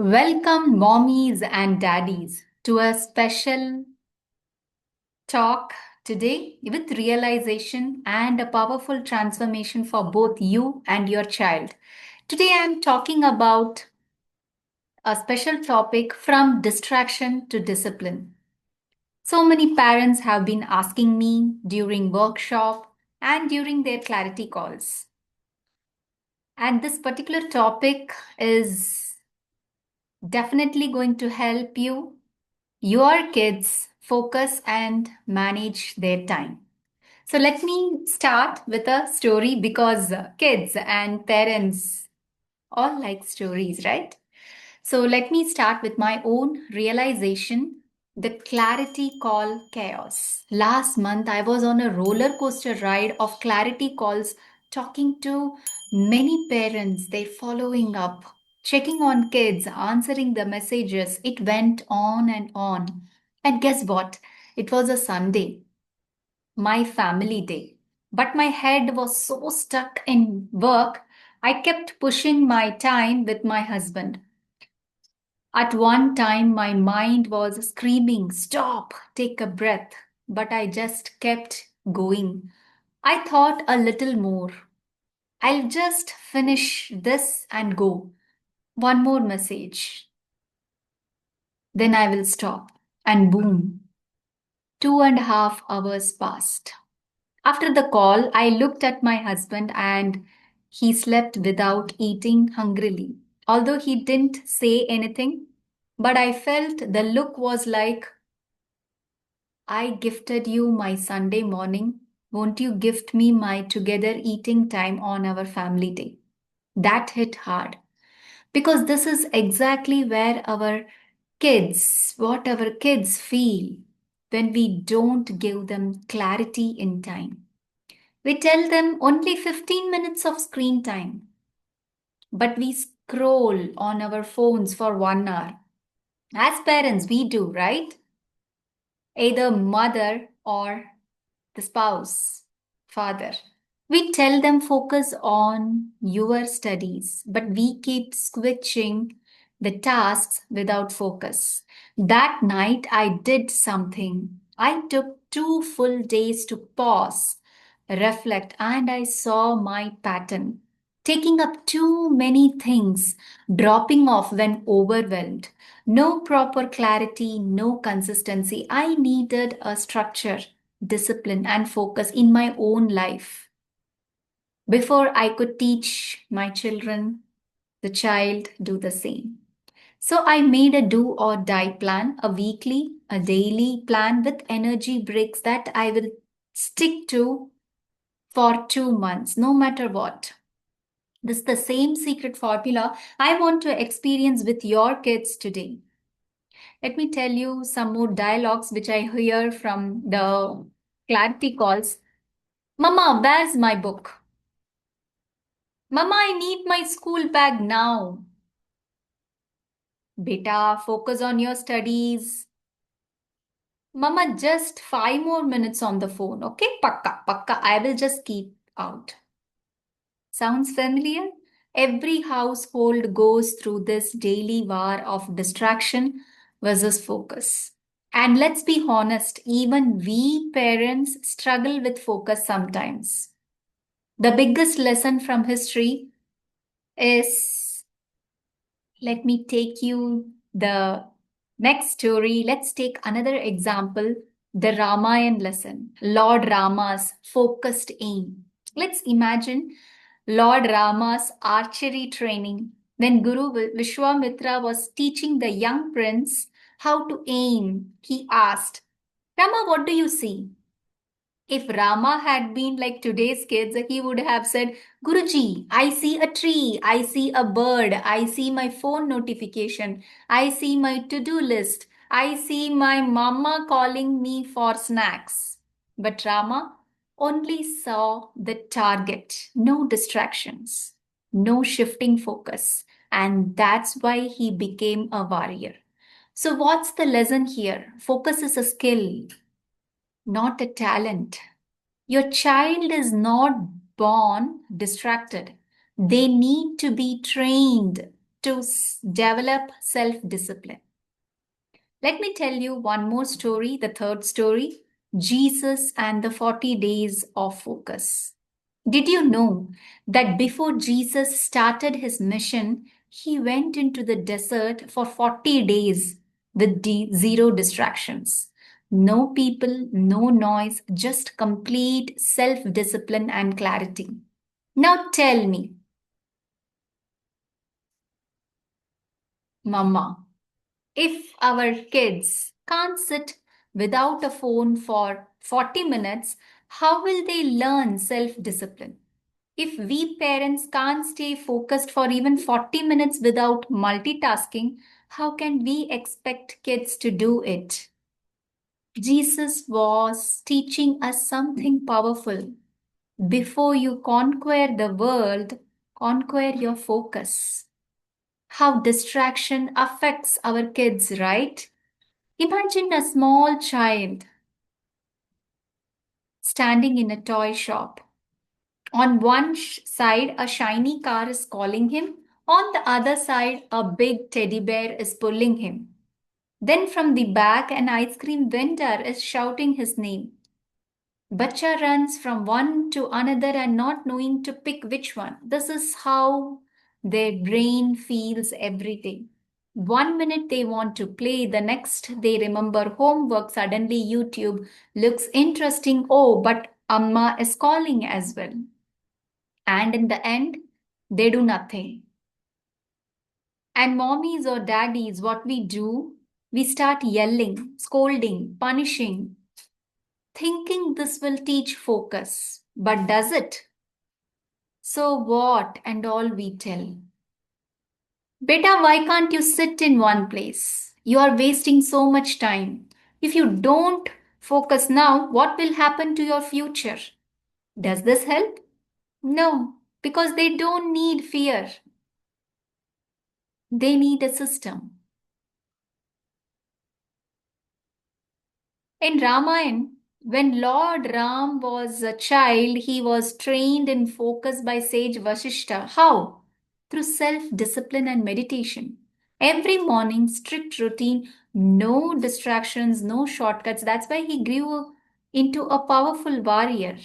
Welcome, mommies and daddies, to a special talk today with realization and a powerful transformation for both you and your child. Today, I'm talking about a special topic from distraction to discipline. So many parents have been asking me during workshop and during their clarity calls. And this particular topic is definitely going to help you your kids focus and manage their time. So let me start with a story because kids and parents all like stories, right? So let me start with my own realization, the clarity call chaos. Last month, I was on a roller coaster ride of clarity calls, talking to many parents, they following up, checking on kids, answering the messages. It went on and on. And guess what? It was a Sunday, my family day. But my head was so stuck in work, I kept pushing my time with my husband. At one time, my mind was screaming, "Stop, take a breath." But I just kept going. I thought a little more. I'll just finish this and go. One more message. Then I will stop. And boom, 2.5 hours passed. After the call, I looked at my husband and he slept without eating hungrily. Although he didn't say anything, but I felt the look was like, "I gifted you my Sunday morning. Won't you gift me my together eating time on our family day?" That hit hard because this is exactly where what our kids feel when we don't give them clarity in time. We tell them only 15 minutes of screen time, but we scroll on our phones for 1 hour. As parents, we do, right? Either mother or the spouse, father. We tell them focus on your studies, but we keep switching the tasks without focus. That night, I did something. I took 2 full days to pause, reflect, and I saw my pattern. Taking up too many things, dropping off when overwhelmed. No proper clarity, no consistency. I needed a structure, discipline, and focus in my own life. Before I could teach my children, the child do the same. So I made a do or die plan, a weekly, a daily plan with energy breaks that I will stick to for 2 months, no matter what. This is the same secret formula I want to experience with your kids today. Let me tell you some more dialogues which I hear from the clarity calls. "Mama, where's my book? Mama, I need my school bag now. Beta, focus on your studies. Mama, just 5 more minutes on the phone. Okay, pakka, pakka. I will just keep out." Sounds familiar? Every household goes through this daily war of distraction versus focus. And let's be honest, even we parents struggle with focus sometimes. The biggest lesson from history is, let me take you the next story. Let's take another example, the Ramayana lesson, Lord Rama's focused aim. Let's imagine Lord Rama's archery training when Guru Vishwamitra was teaching the young prince how to aim. He asked, "Rama, what do you see?" If Rama had been like today's kids, he would have said, "Guruji, I see a tree, I see a bird, I see my phone notification, I see my to do list, I see my mama calling me for snacks." But Rama only saw the target, no distractions, no shifting focus. And that's why he became a warrior. So, what's the lesson here? Focus is a skill, not a talent. Your child is not born distracted. They need to be trained. to develop self discipline. Let me tell you one more story, the third story, Jesus and the 40 days of focus. Did you know that before Jesus started his mission, he went into the desert for 40 days with zero distractions? No people, no noise, just complete self discipline and clarity. Now tell me, Mama, if our kids can't sit without a phone for 40 minutes, how will they learn self discipline? If we parents can't stay focused for even 40 minutes without multitasking, how can we expect kids to do it? Jesus was teaching us something powerful. Before you conquer the world, conquer your focus. How distraction affects our kids, right? Imagine a small child standing in a toy shop. On one side, a shiny car is calling him. On the other side, a big teddy bear is pulling him. Then from the back, an ice cream vendor is shouting his name. Bacha runs from one to another and not knowing to pick which one. This is how their brain feels every day. One minute they want to play, the next they remember homework. Suddenly, YouTube looks interesting. Oh, but Amma is calling as well. And in the end, they do nothing. And mommies or daddies, what we do, we start yelling, scolding, punishing, thinking this will teach focus. But does it? So what and all we tell? Beta, why can't you sit in one place? You are wasting so much time. If you don't focus now, what will happen to your future? Does this help? No, because they don't need fear. They need a system. In Ramayana, when Lord Ram was a child, he was trained in focus by sage Vasishta. How? Through self discipline and meditation. Every morning, strict routine, no distractions, no shortcuts. That's why he grew into a powerful warrior.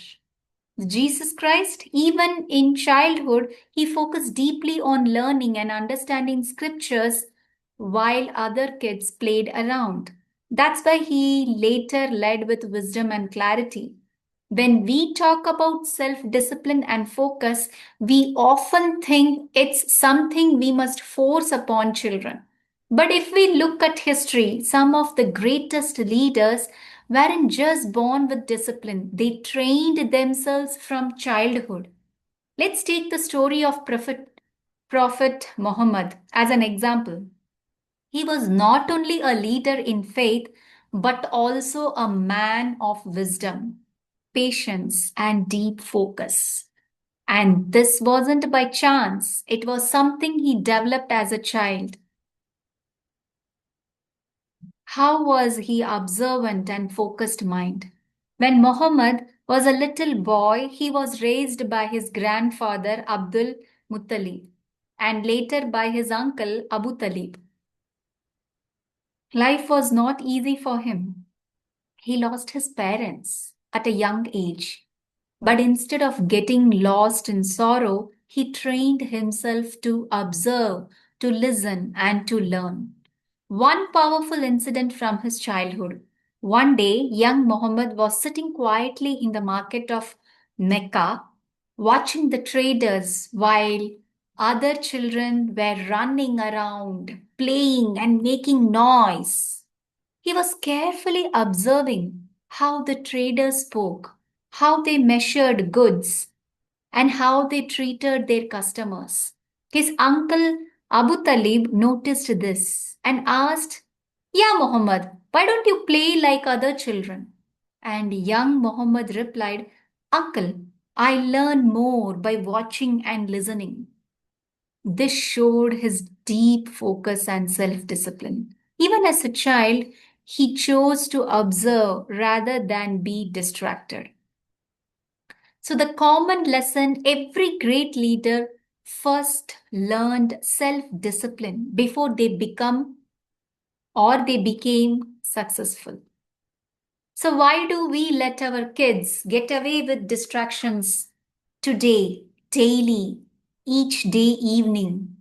Jesus Christ, even in childhood, he focused deeply on learning and understanding scriptures while other kids played around. That's why he later led with wisdom and clarity. When we talk about self discipline and focus, we often think it's something we must force upon children. But if we look at history, some of the greatest leaders weren't just born with discipline, they trained themselves from childhood. Let's take the story of Prophet Muhammad as an example. He was not only a leader in faith, but also a man of wisdom, patience, and deep focus. And this wasn't by chance, it was something he developed as a child. How was he observant and focused mind? When Muhammad was a little boy, he was raised by his grandfather Abdul Muttalib and later by his uncle Abu Talib. Life was not easy for him. He lost his parents at a young age. But instead of getting lost in sorrow, he trained himself to observe, to listen, and to learn. One powerful incident from his childhood. One day, young Muhammad was sitting quietly in the market of Mecca, watching the traders while other children were running around, playing, and making noise. He was carefully observing how the traders spoke, how they measured goods, and how they treated their customers. His uncle Abu Talib noticed this and asked, "Ya Muhammad, why don't you play like other children?" And young Muhammad replied, "Uncle, I learn more by watching and listening." This showed his deep focus and self discipline. Even as a child, he chose to observe rather than be distracted. So, the common lesson every great leader first learned self discipline before they become or they became successful. So, why do we let our kids get away with distractions today, daily, each day, evening?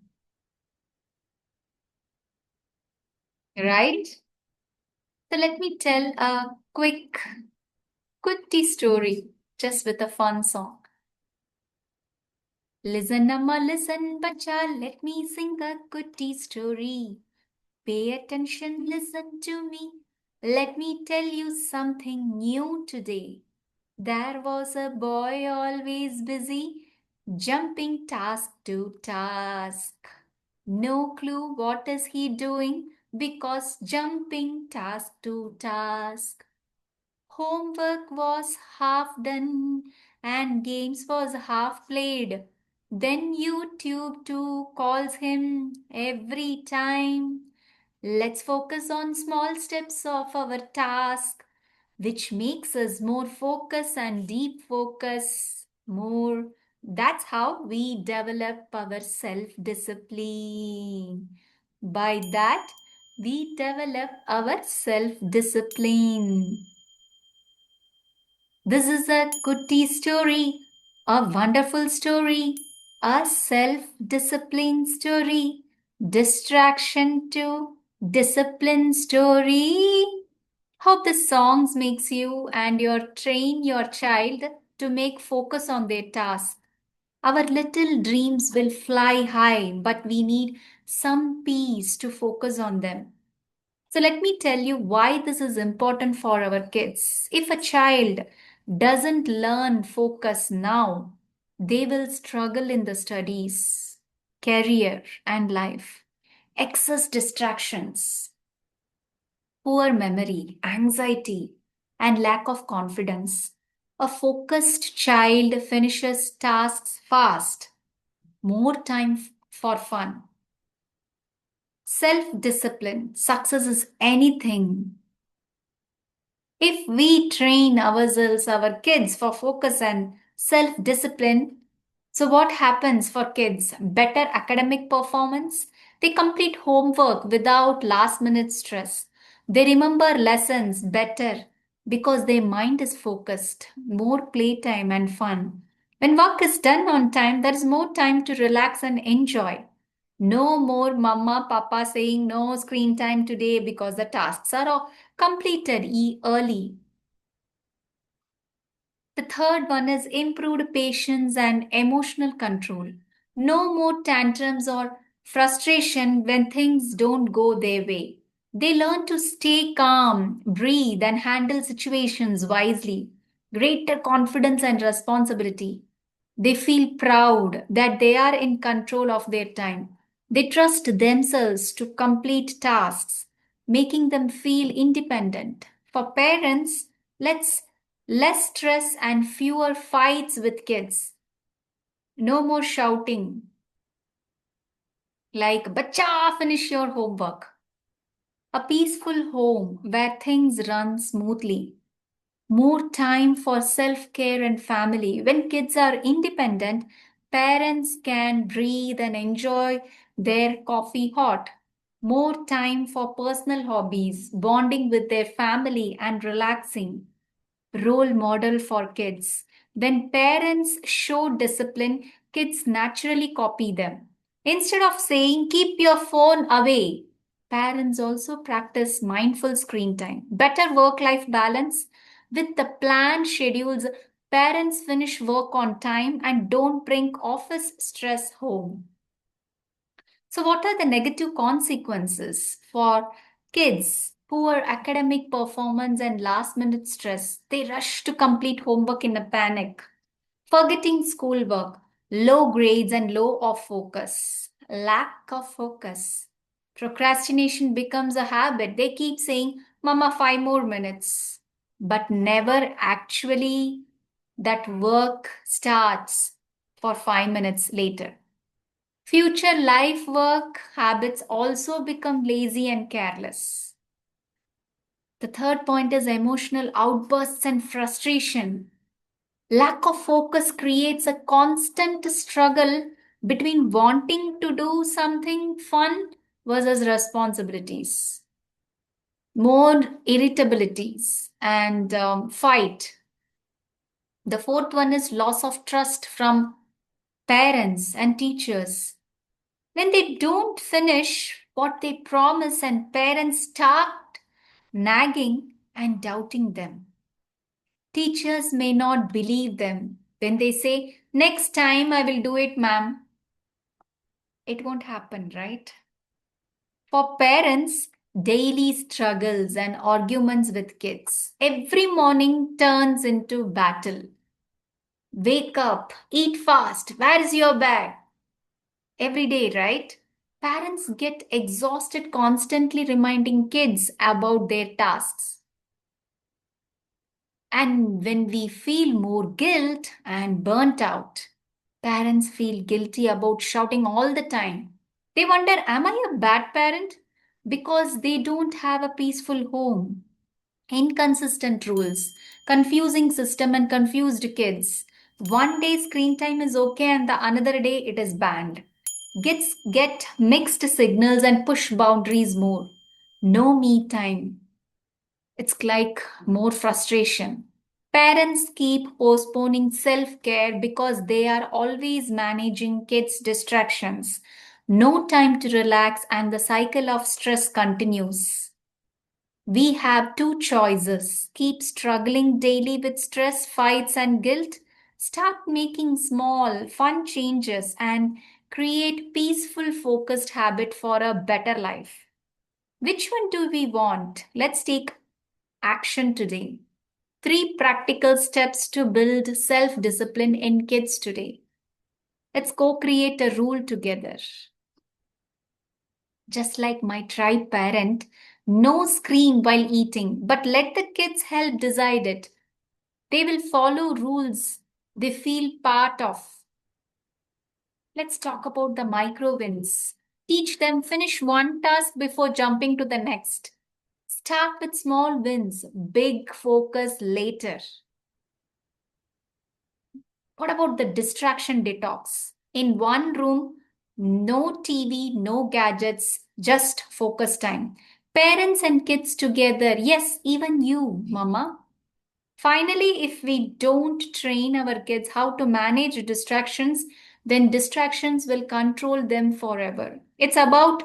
Right? So, let me tell a quickie story just with a fun song. Listen, Amma, listen, bacha, let me sing a goodie story. Pay attention, listen to me. Let me tell you something new today. There was a boy always busy, jumping task to task. No clue what is he doing because jumping task to task. Homework was half done and games was half played. Then YouTube too calls him every time. Let's focus on small steps of our task, which makes us more focus and deep focus more. That's how we develop our self discipline. By that, we develop our self discipline. This is a goodie story, a wonderful story, a self discipline story, distraction to discipline story. Hope the songs makes you and your train your child to make focus on their task. Our little dreams will fly high, but we need some peace to focus on them. So let me tell you why this is important for our kids. If a child doesn't learn focus now, they will struggle in the studies, career, and life. Excess distractions, poor memory, anxiety, and lack of confidence. A focused child finishes tasks fast, more time for fun. Self discipline, success is anything. If we train ourselves, our kids for focus and self discipline, so what happens for kids? Better academic performance. They complete homework without last minute stress. They remember lessons better because their mind is focused, more playtime and fun. When work is done on time, there is more time to relax and enjoy. No more mama, papa saying no screen time today because the tasks are all completed early. The third one is improved patience and emotional control. No more tantrums or frustration when things don't go their way. They learn to stay calm, breathe, and handle situations wisely. Greater confidence and responsibility. They feel proud that they are in control of their time. They trust themselves to complete tasks, making them feel independent. For parents, let's less stress and fewer fights with kids. No more shouting like, Bacha, finish your homework. A peaceful home where things run smoothly. More time for self care and family. When kids are independent, parents can breathe and enjoy their coffee hot. More time for personal hobbies, bonding with their family, and relaxing. Role model for kids. When parents show discipline, kids naturally copy them. Instead of saying, keep your phone away, parents also practice mindful screen time. Better work life balance. With the planned schedules, parents finish work on time and don't bring office stress home. So, what are the negative consequences for kids? Poor academic performance and last minute stress. They rush to complete homework in a panic, forgetting schoolwork, low grades, and low of focus. Lack of focus. Procrastination becomes a habit. They keep saying, Mama, 5 more minutes, but never actually that work starts for 5 minutes later. Future life work habits also become lazy and careless. The third point is emotional outbursts and frustration. Lack of focus creates a constant struggle between wanting to do something fun versus responsibilities, more irritabilities, and fight. The fourth one is loss of trust from parents and teachers. When they don't finish what they promise, and parents start nagging and doubting them. Teachers may not believe them when they say, "Next time I will do it, ma'am." It won't happen, right? For parents, daily struggles and arguments with kids. Every morning turns into battle. Wake up, eat fast, where is your bag? Every day, right? Parents get exhausted constantly reminding kids about their tasks. And when we feel more guilt and burnt out, parents feel guilty about shouting all the time. They wonder, am I a bad parent? Because they don't have a peaceful home. Inconsistent rules, confusing system, and confused kids. One day screen time is okay, and the another day it is banned. Kids get mixed signals and push boundaries more. No me time. It's like more frustration. Parents keep postponing self care because they are always managing kids' distractions. No time to relax, and the cycle of stress continues. We have two choices: keep struggling daily with stress, fights, and guilt, start making small, fun changes, and create peaceful, focused habit for a better life. Which one do we want? Let's take action today. Three practical steps to build self discipline in kids today. Let's co create a rule together. Just like my tribe parent, no scream while eating, but let the kids help decide it. They will follow rules they feel part of. Let's talk about the micro wins. Teach them finish one task before jumping to the next. Start with small wins, big focus later. What about the distraction detox? In one room, no TV, no gadgets, just focus time. Parents and kids together. Yes, even you, mama. Finally, if we don't train our kids how to manage distractions, then distractions will control them forever. It's about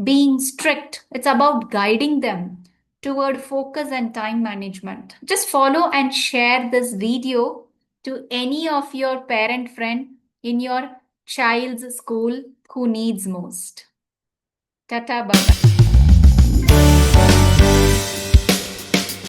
being strict, it's about guiding them toward focus and time management. Just follow and share this video to any of your parent friend in your child's school who needs most. Tata, bye bye.